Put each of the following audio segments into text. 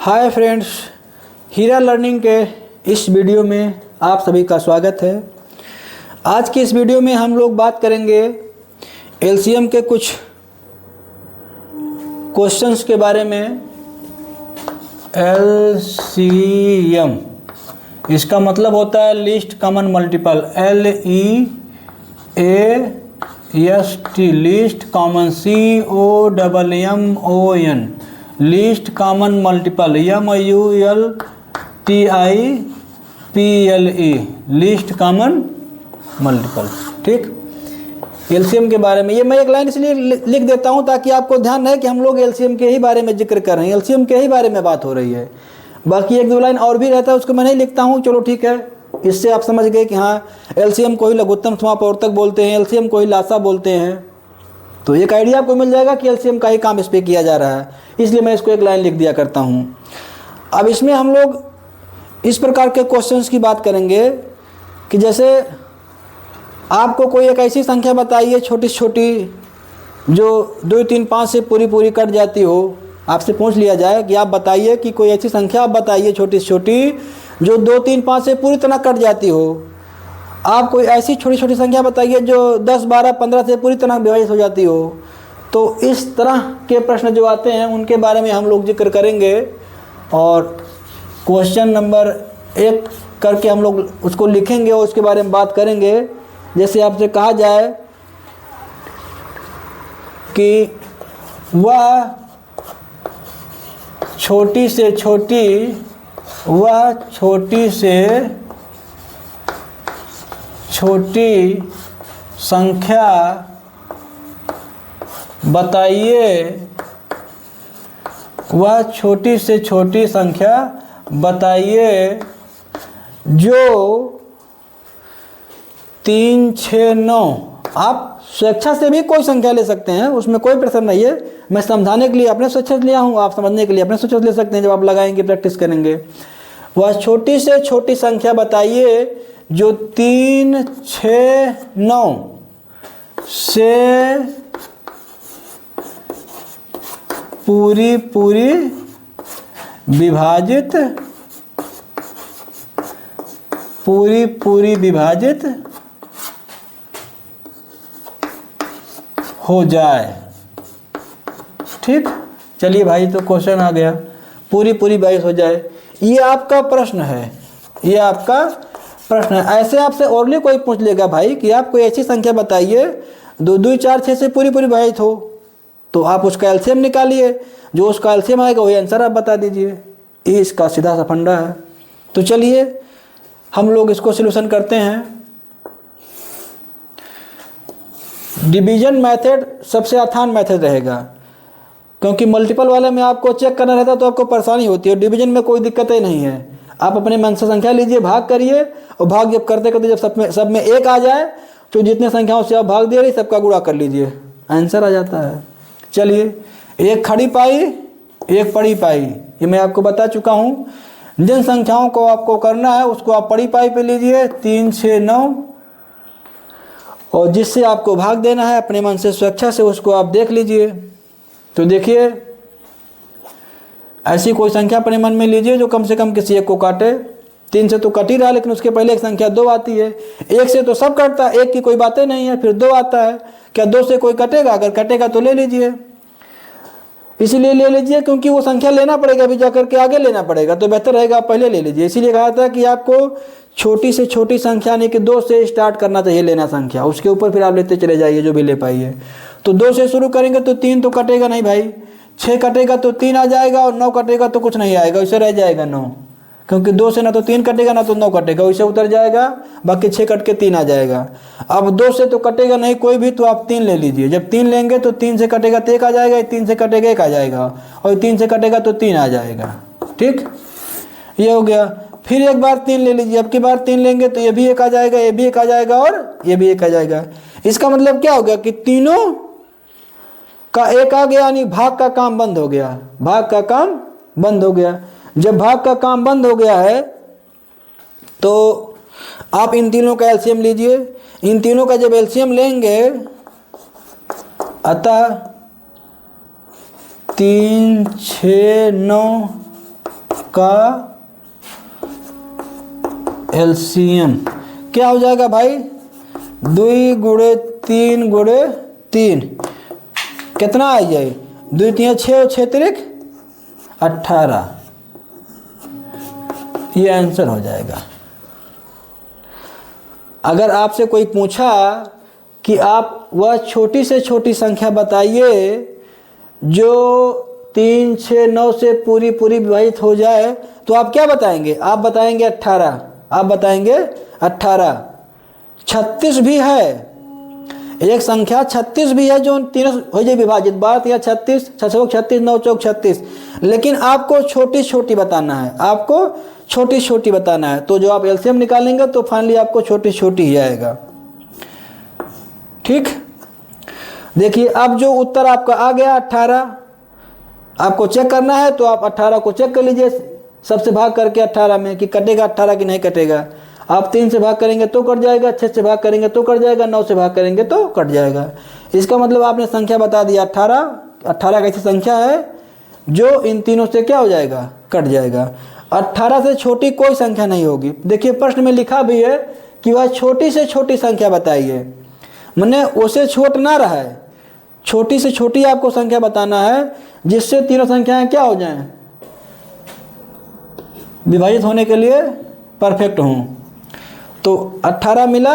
Hi friends, हीरा learning के इस video में आप सभी का स्वागत है। आज की इस वीडियो में हम लोग बात करेंगे एलसीएम के कुछ क्वेश्चंस के बारे में। एलसीएम इसका मतलब होता है least common multiple, LEAST, least common, COMMON, least common multiple, MULTIPLE, least common multiple. ठीक, एलसीएम के बारे में ये मैं एक लाइन इसलिए लिख देता हूं ताकि आपको ध्यान रहे कि हम लोग एलसीएम के ही बारे में जिक्र कर रहे हैं, एलसीएम के ही बारे में बात हो रही है। बाकी एक दो लाइन और भी रहता है उसको मैं नहीं लिखता हूं। चलो ठीक है, इससे आप समझ गए कि हाँ एलसीएम को ही लघुत्तम समापवर्तक बोलते हैं, एलसीएम को ही लासा बोलते हैं। तो एक आइडिया आपको मिल जाएगा कि एलसीएम का ही काम इस पर किया जा रहा है, इसलिए मैं इसको एक लाइन लिख दिया करता हूँ। अब इसमें हम लोग इस प्रकार के क्वेश्चंस की बात करेंगे कि जैसे आपको कोई एक ऐसी संख्या बताइए छोटी छोटी जो 2, 3, 5 से पूरी कट जाती हो। आपसे पूछ लिया जाए कि आप बताइए कि कोई ऐसी संख्या आप बताइए छोटी छोटी जो 2, 3, 5 से पूरी तरह कट जाती हो। आप कोई ऐसी छोटी छोटी संख्या बताइए जो 10, 12, 15 से पूरी तरह विभाजित हो जाती हो। तो इस तरह के प्रश्न जो आते हैं उनके बारे में हम लोग जिक्र करेंगे और क्वेश्चन नंबर 1 करके हम लोग उसको लिखेंगे और उसके बारे में बात करेंगे। जैसे आपसे कहा जाए कि वह छोटी से छोटी संख्या बताइए, वह छोटी से छोटी संख्या बताइए जो 3, 6, 9। आप स्वेच्छा से भी कोई संख्या ले सकते हैं, उसमें कोई प्रश्न नहीं है। मैं समझाने के लिए अपने स्वेच्छा से लिया हूँ, आप समझने के लिए अपने स्वेच्छा से ले सकते हैं। जब आप लगाएंगे प्रैक्टिस करेंगे, वह छोटी से छोटी संख्या बताइए जो 3, 6, 9 से पूरी विभाजित हो जाए। ठीक, चलिए भाई, तो क्वेश्चन आ गया, पूरी विभाजित हो जाए। ये आपका प्रश्न है, ये आपका प्रश्न है। ऐसे आपसे और भी कोई पूछ लेगा भाई कि आप कोई ऐसी संख्या बताइए 2, 2, 4, 6 से पूरी विभाजित हो, तो आप उसका एलसीएम निकालिए, जो उसका एलसीएम आएगा वही आंसर आप बता दीजिए। ये इसका सीधा सा फंडा है। तो चलिए हम लोग इसको सलूशन करते हैं। डिवीजन मेथड सबसे आसान मेथड रहेगा, क्योंकि मल्टीपल वाले में आपको चेक करना रहता है तो आपको परेशानी होती है। डिवीजन में कोई दिक्कत ही नहीं है। आप अपने मन से संख्या लीजिए, भाग करिए, और भाग जब करते करते जब सब में 1 आ जाए तो जितने संख्याओं से आप भाग दे रही सबका गुणा कर लीजिए, आंसर आ जाता है। चलिए, 1 खड़ी पाई, 1 पड़ी पाई, ये मैं आपको बता चुका हूँ। जिन संख्याओं को आपको करना है उसको आप पड़ी पाई पे लीजिए, 3, 6, 9, और जिससे आपको भाग देना है अपने मन से स्वेच्छा से उसको आप देख लीजिए। तो देखिए, ऐसी कोई संख्या अपने मन में लीजिए जो कम से कम किसी एक को काटे। 3 से तो कट ही रहा, लेकिन उसके पहले एक संख्या 2 आती है। 1 से तो सब कटता है, 1 की कोई बातें नहीं है, फिर 2 आता है। क्या 2 से कोई कटेगा? अगर कटेगा तो ले लीजिए, इसीलिए ले लीजिए क्योंकि वो संख्या लेना पड़ेगा, अभी जाकर के आगे लेना पड़ेगा, तो बेहतर रहेगा आप पहले ले लीजिए। इसीलिए कहा था कि आपको छोटी से छोटी संख्या यानी कि 2 से स्टार्ट करना चाहिए लेना संख्या, उसके ऊपर फिर आप लेते चले जाइए जो भी ले पाइए। तो 2 से शुरू करेंगे तो 3 तो कटेगा नहीं भाई, 6 कटेगा तो 3 आ जाएगा, और 9 कटेगा तो कुछ नहीं आएगा, वैसे रह जाएगा 9, क्योंकि 2 से ना तो 3 कटेगा ना तो 9 कटेगा, वैसे उतर जाएगा, बाकी 6 कट के 3 आ जाएगा। अब 2 से तो कटेगा नहीं कोई भी, तो आप 3 ले लीजिए। जब 3 लेंगे तो 3 से कटेगा तो 1 आ जाएगा, 3 से कटेगा 1 आ जाएगा, और 3 से कटेगा तो 3 आ जाएगा। ठीक, ये हो गया। फिर एक बार 3 ले लीजिए, अब की बार 3 लेंगे तो ये भी 1 आ जाएगा, ये भी 1 आ जाएगा, और ये भी 1 आ जाएगा। इसका मतलब क्या हो गया कि तीनों का 1 आ गया, यानी भाग का काम बंद हो गया, भाग का काम बंद हो गया। जब भाग का काम बंद हो गया है तो आप इन तीनों का एलसीएम लीजिए। इन तीनों का जब एलसीएम लेंगे, अतः 3, 6, 9 का एलसीएम क्या हो जाएगा भाई? 2 गुणे 3 गुणे 3 कितना आ जाए? 2 3 6 और 6 3 18। ये आंसर हो जाएगा। अगर आपसे कोई पूछा कि आप वह छोटी से छोटी संख्या बताइए जो 3 6 9 से पूरी विभाजित हो जाए, तो आप क्या बताएंगे? आप बताएंगे 18। आप बताएंगे 18। 36 भी है, एक संख्या 36 भी है जो तीनों हो जाए विभाजित। 12 या 36, 6 36, 9 चौक 36। लेकिन आपको छोटी छोटी बताना है, आपको छोटी छोटी बताना है। तो जो आप एलसीएम निकालेंगे तो फाइनली आपको छोटी छोटी ही आएगा। ठीक, देखिए अब जो उत्तर आपका आ गया 18, आपको चेक करना है तो आप 18 को चेक कर लीजिए सबसे भाग करके 18 में कि कटेगा 18 कि नहीं कटेगा। आप 3 से भाग करेंगे तो कट जाएगा, 6 से भाग करेंगे तो कट जाएगा, 9 से भाग करेंगे तो कट जाएगा। इसका मतलब आपने संख्या बता दिया 18। 18 एक ऐसी संख्या है जो इन तीनों से क्या हो जाएगा? कट जाएगा। 18 से छोटी कोई संख्या नहीं होगी। देखिए प्रश्न में लिखा भी है कि वह छोटी से छोटी संख्या बताइए, मैंने उसे छोट ना रहा है, छोटी से छोटी आपको संख्या बताना है जिससे तीनों संख्याएं क्या हो जाएं? विभाजित होने के लिए परफेक्ट हों। तो 18 मिला।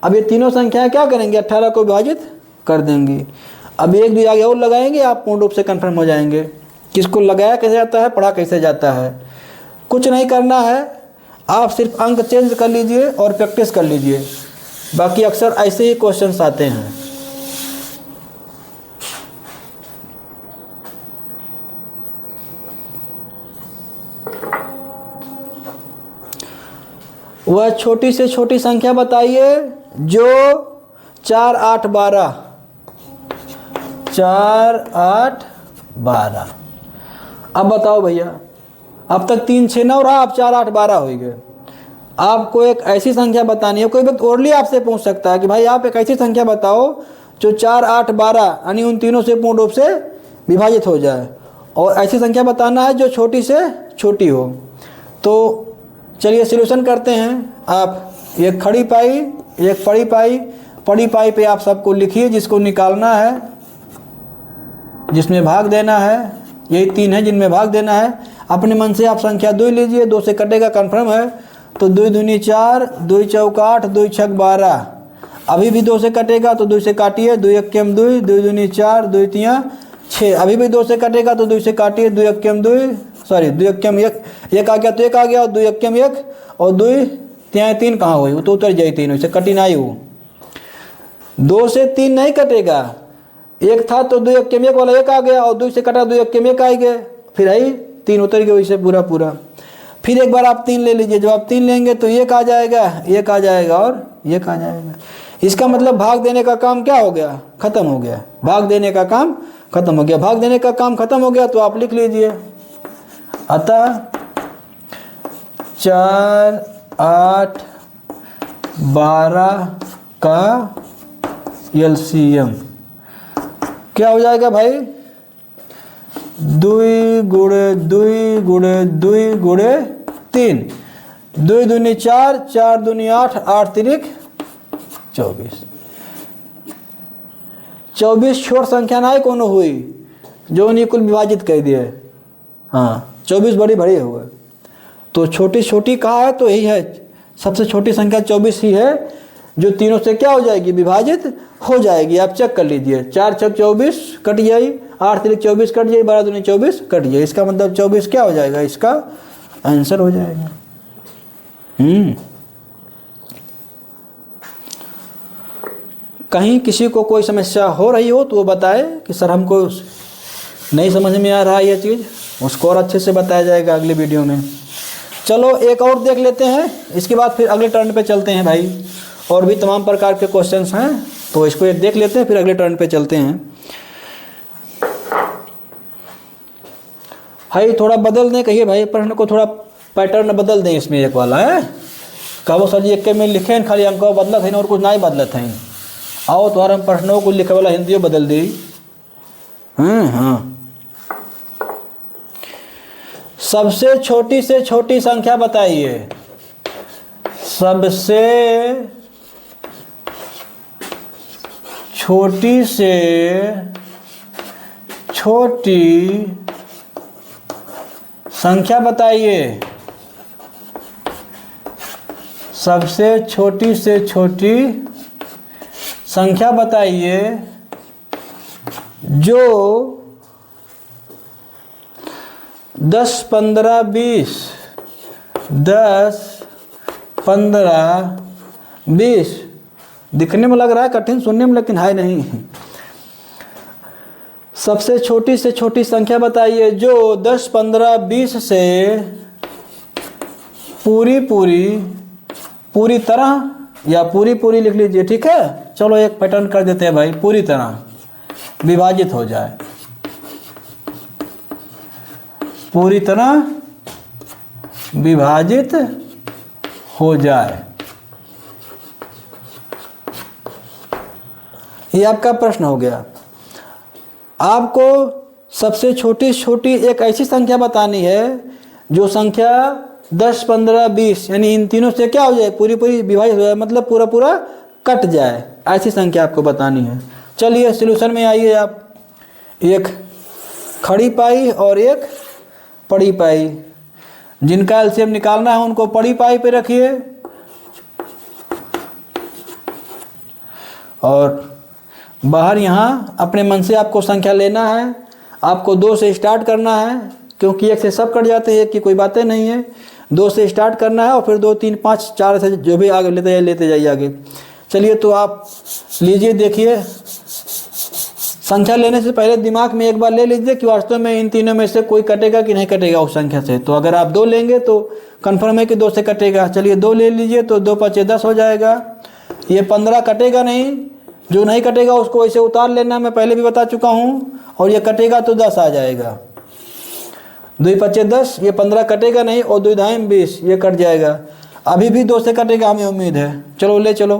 अब ये तीनों संख्याएं क्या करेंगे? 18 को विभाजित कर देंगी। अब एक भी आगे और लगाएंगे, आप पूर्ण रूप से कंफर्म हो जाएंगे। किसको लगाया कैसे जाता है, पढ़ा कैसे जाता है। कुछ नहीं करना है, आप सिर्फ अंक चेंज कर लीजिए और प्रैक्टिस कर लीजिए। बाकी अक्सर ऐसे ही क्वेश्चंस आते हैं। वह छोटी से छोटी संख्या बताइए जो 4 8 12 4 8 12। अब बताओ भैया, अब तक 3 6 9 रहा, अब 4 8 12 हो गए। आपको एक ऐसी संख्या बतानी है। कोई व्यक्ति ओरली आपसे पूछ सकता है कि भाई आप एक ऐसी संख्या बताओ जो 4 8 12 यानी उन तीनों से पूर्ण रूप से विभाजित हो जाए, और ऐसी संख्या बताना है जो छोटी से छोटी हो। तो चलिए सॉल्यूशन करते हैं। आप एक खड़ी पाई, एक पड़ी पाई, पड़ी पाई पे आप सबको लिखिए जिसको निकालना है, जिसमें भाग देना है। यही 3 है जिनमें भाग देना है। अपने मन से आप संख्या 2 लीजिए, 2 से कटेगा कंफर्म है। तो 2 दूनी 4, 2 चौक 8, 2 छक 12। अभी भी 2 से कटेगा तो 2 से काटिए, 2 एक्केम 2, 2 दूनी 4, 2 तियाँ 6। अभी भी 2 से कटेगा तो 2 से काटिए, 2 एक्केम 2, सॉरी 2 एक्केम 1 आ गया तो 1 आ गया, और 2 एक्केम 1 और 2 तियाँ 3 कहाँ हुई? वो तो उतर जाए 3, उससे कटी ना हो। 2 से 3 नहीं कटेगा, 1 था तो 2 एक्केम 1 वाला 1 आ गया, और 2 से कटा 2 एक्केम 1 आ गए, फिर आई 3 उतर गए वैसे पूरा। फिर एक बार आप 3 ले लीजिए। जब आप 3 लेंगे तो 1 आ जाएगा, 1 आ जाएगा और 1 आ जाएगा। इसका मतलब भाग देने का काम क्या हो गया? खत्म हो गया। भाग देने का काम खत्म हो गया। भाग देने का काम खत्म हो गया तो आप लिख लीजिए, अतः 4 8 12 का एलसीएम क्या हो जाएगा भाई? 2 गुणे 2 गुणे 2 गुणे 3, 2 दूनी 4, 4 दूनी 8, 8 तिरिक 24। 24 छोट संख्या ना कोनो हुई जो उन्हीं कुल विभाजित कर दिए। हाँ, 24 बड़ी बड़ी हुए। तो छोटी छोटी कहा है तो यही है, सबसे छोटी संख्या 24 ही है जो तीनों से क्या हो जाएगी? विभाजित हो जाएगी। आप चेक कर लीजिए, 4 छक 24 कट जाए, 8 तिरिक 24 कट जाए, 12 दूनी 24 कट जाए। इसका मतलब 24 क्या हो जाएगा? इसका आंसर हो जाएगा। कहीं किसी को कोई समस्या हो रही हो तो वो बताए कि सर हमको नहीं समझ में आ रहा है ये चीज़, उसको और अच्छे से बताया जाएगा अगले वीडियो में। चलो एक और देख लेते हैं, इसके बाद फिर अगले टर्न पे चलते हैं भाई। और भी तमाम प्रकार के क्वेश्चंस हैं, तो इसको एक देख लेते हैं फिर अगले टर्न पे चलते हैं। भाई थोड़ा बदल दें, कहिए भाई प्रश्न को थोड़ा पैटर्न बदल दें इसमें। एक वाला है कहो सर जी एक में लिखे खाली अंक बदलत है और कुछ नहीं बदलत है। आओ तो हम प्रश्नों को लिखे वाला हिंदी बदल दी। हाँ, सबसे छोटी से छोटी संख्या बताइए। सबसे छोटी से छोटी संख्या बताइए। सबसे छोटी से छोटी संख्या बताइए जो 10, 15, 20, 10, 15, 20 दिखने में लग रहा है कठिन, सुनने में लेकिन है नहीं। सबसे छोटी से छोटी संख्या बताइए जो 10, 15, 20 से पूरी तरह या पूरी लिख लीजिए, ठीक है। चलो एक पैटर्न कर देते हैं भाई, पूरी तरह विभाजित हो जाए, पूरी तरह विभाजित हो जाए। ये आपका प्रश्न हो गया। आपको सबसे छोटी एक ऐसी संख्या बतानी है जो संख्या 10, 15, 20 यानी इन तीनों से क्या हो जाए, पूरी विभाजित हो जाए, मतलब पूरा कट जाए, ऐसी संख्या आपको बतानी है। चलिए सॉल्यूशन में आइए आप। एक खड़ी पाई और एक पड़ी पाई, जिनका एलसीएम निकालना है उनको पड़ी पाई पे रखिए और बाहर यहाँ अपने मन से आपको संख्या लेना है। आपको 2 से स्टार्ट करना है क्योंकि 1 से सब कट जाते हैं, 1 की कोई बातें नहीं है। 2 से स्टार्ट करना है और फिर 2, 3, 5, 4 से जो भी आगे लेते जाइए आगे। चलिए तो आप लीजिए, देखिए संख्या लेने से पहले दिमाग में एक बार ले लीजिए कि वास्तव में इन तीनों में से कोई कटेगा कि नहीं कटेगा उस संख्या से। तो अगर आप 2 लेंगे तो कन्फर्म है कि 2 से कटेगा। चलिए 2 ले लीजिए तो 2 5 10 हो जाएगा। ये 15 कटेगा नहीं, जो नहीं कटेगा उसको वैसे उतार लेना, मैं पहले भी बता चुका हूँ। और ये कटेगा तो 10 आ जाएगा। 2 5 10, ये 15 कटेगा नहीं और 2 2 20 ये कट जाएगा। अभी भी 2 से कटेगा हमें उम्मीद है। चलो ले चलो।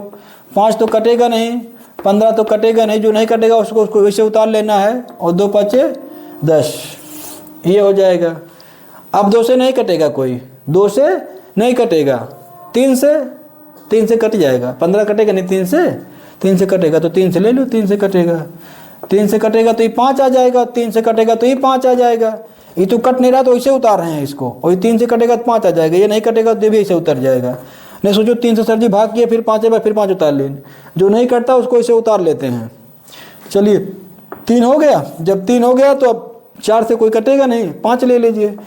5 तो कटेगा नहीं, 15 तो कटेगा नहीं, जो नहीं कटेगा उसको वैसे उतार लेना है और 2 5 10 ये हो जाएगा। अब 2 से नहीं कटेगा कोई, 2 से नहीं कटेगा, 3 से कट जाएगा। 15 कटेगा नहीं, 3 से कटेगा तो 3 से ले लो, 3 से कटेगा, 3 से कटेगा तो ये 5 आ जाएगा, 3 से कटेगा तो ये 5 आ जाएगा। ये तो कट नहीं रहा तो इसे उतार रहे हैं इसको, और 3 से कटेगा तो 5 आ जाएगा। ये नहीं कटेगा तो ये भी इसे उतर जाएगा। नहीं सोचो 3 से सर जी भाग किए, फिर 5 बार फिर 5 उतार लें, जो नहीं करता उसको इसे उतार लेते हैं। चलिए 3 हो गया। जब 3 हो गया तो अब 4 से कोई कटेगा नहीं, 5 ले लीजिए।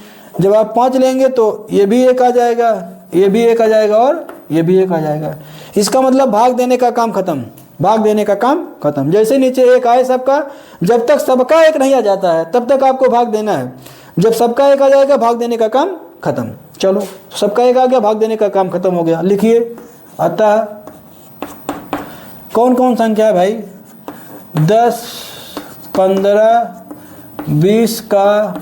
जब आप 5 लेंगे तो ये भी 1 आ जाएगा, ये भी 1 आ जाएगा और ये भी 1 आ जाएगा। इसका मतलब भाग देने का काम खत्म, भाग देने का काम खत्म। जैसे नीचे 1 आए सबका, जब तक सबका 1 नहीं आ जाता है तब तक आपको भाग देना है। जब सबका 1 आ जाएगा भाग देने का काम खत्म। चलो सबका 1 आ गया, भाग देने का काम खत्म हो गया। लिखिए अतः कौन कौन संख्या है भाई, 10, 15, 20 का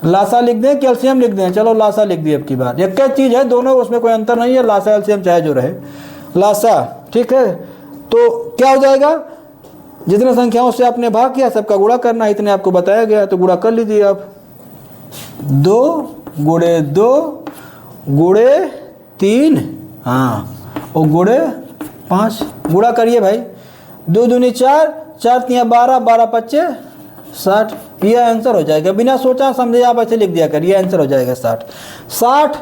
लासा लिख दें कि एलसीएम लिख दें। चलो लासा लिख दिए। अब की बार एक ही चीज़ है, दोनों उसमें कोई अंतर नहीं है, लासा एलसीएम चाहे जो रहे, लासा ठीक है। तो क्या हो जाएगा, जितने संख्याओं से आपने भाग किया सबका गुणा करना है, इतने आपको बताया गया तो गुणा कर लीजिए आप। 2 गुणे 2 गुणे 3 हाँ और गुणे 5 गुणा करिए भाई। 2 दूनी 4, 4 3 12, 12 5 60 ये आंसर हो जाएगा। बिना सोचा समझे आप ऐसे लिख दिया करिए, आंसर हो जाएगा 60। 60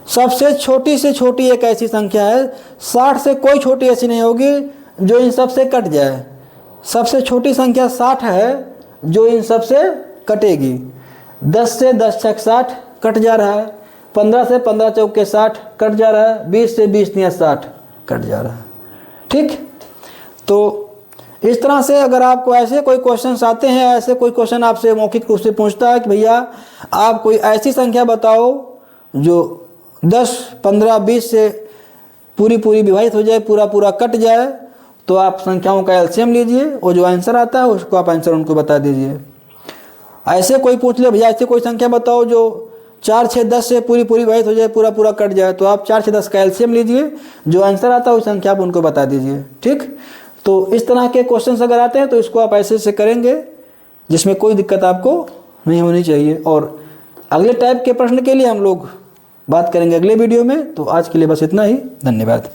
सबसे छोटी से छोटी एक ऐसी संख्या है, 60 से कोई छोटी ऐसी नहीं होगी जो इन सब से कट जाए। सबसे छोटी संख्या 60 है जो इन सब से कटेगी। 10 से 10 छक 60 कट जा रहा है, 15 से 15 चौके 60 कट जा रहा है, 20 से 20 तिया 60 कट जा रहा है। ठीक, तो इस तरह से अगर आपको ऐसे कोई क्वेश्चन आते हैं, ऐसे कोई क्वेश्चन आपसे मौखिक रूप से पूछता है कि भैया आप कोई ऐसी संख्या बताओ जो 10, 15, 20 से पूरी विभाजित हो जाए, पूरा कट जाए, तो आप संख्याओं का एलसीएम लीजिए और जो आंसर आता है उसको आप आंसर उनको बता दीजिए। ऐसे कोई पूछ ले भैया ऐसे कोई संख्या बताओ जो 4, 6, 10 से पूरी विभाजित हो जाए, पूरा कट जाए, तो आप 4, 6, 10 का एलसीएम लीजिए, जो आंसर आता है उस संख्या आप उनको बता दीजिए। ठीक, तो इस तरह के क्वेश्चंस अगर आते हैं तो इसको आप ऐसे करेंगे जिसमें कोई दिक्कत आपको नहीं होनी चाहिए। और अगले टाइप के प्रश्न के लिए हम लोग बात करेंगे अगले वीडियो में। तो आज के लिए बस इतना ही, धन्यवाद।